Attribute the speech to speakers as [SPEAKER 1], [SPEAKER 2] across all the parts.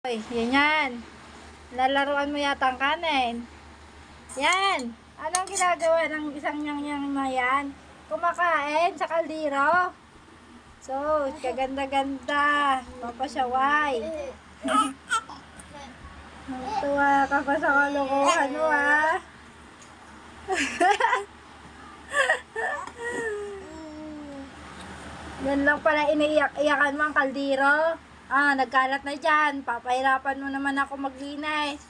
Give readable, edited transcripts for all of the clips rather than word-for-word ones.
[SPEAKER 1] Yan yan. Lalaruan mo yata ang kanin. Yan. Anong ginagawa ng isang yang na yan? Kumakain sa kaldero. So, kaganda-ganda. Papasyaway. Tuwa ka pa sa kalokohan mo, ha? Yan lang pala iniiyak-iyakan mo ang kaldero. Nagkalat na dyan. Papahirapan mo naman ako maglinis.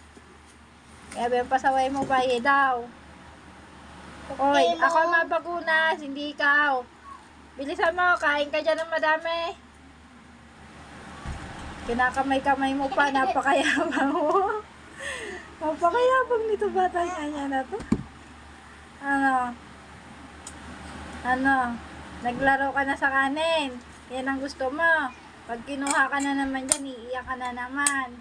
[SPEAKER 1] Kaya ba yung pasaway mo ba? Daw. Oy, ako mabagunas, hindi ikaw. Bilisan mo, kain ka dyan ng madami. Kinakamay-kamay mo pa, napakayabang mo. Napakayabang nito bata niya na to. Naglaro ka na sa kanin. Yan ang gusto mo. Pag kinuha ka na naman dyan, iiyak ka na naman.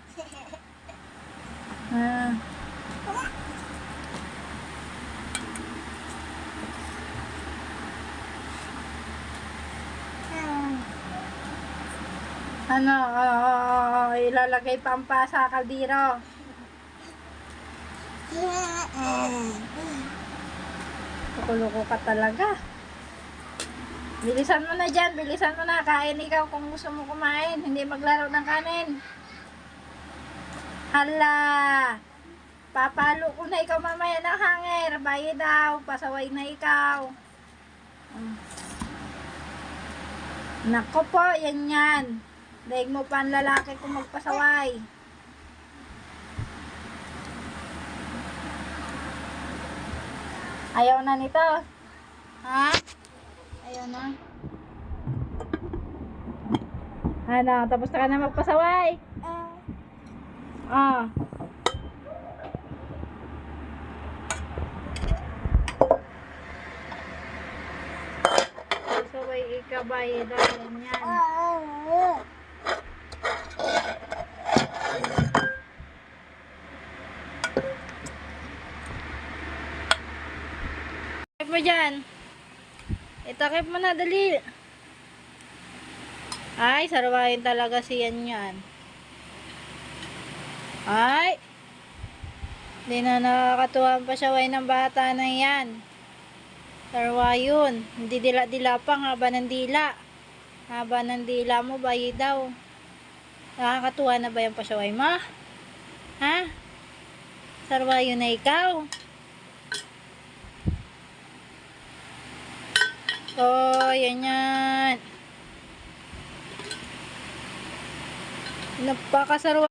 [SPEAKER 1] Ilalagay pa ang sa kaldero. Kukuloko ka talaga. Bilisan mo na dyan, bilisan mo na. Kain ikaw kung gusto mo kumain. Hindi maglaro ng kanin. Hala! Papalo ko na ikaw mamaya ng hanger. Bayi daw, pasaway na ikaw. Nako po, yan yan. Daig mo pa ang lalaki kung magpasaway. Ayaw na nito. Ha? Ayaw na. Tapos na ka na magpasaway? Pasaway ikabay dahil yan. Takip mo dyan. Itakip mo na, dali. Ay, sarwahin talaga siyan yan. Ay! Hindi na nakakatuwa ang pasyaway ng bata na yan. Sarwayon. Hindi dila-dila pang haba ng dila. Haba ng dila mo, bayi daw. Nakakatuwa na ba yung pasyaway mo? Ha? Sarwayon na ikaw. Yan yan. Napakasarwa.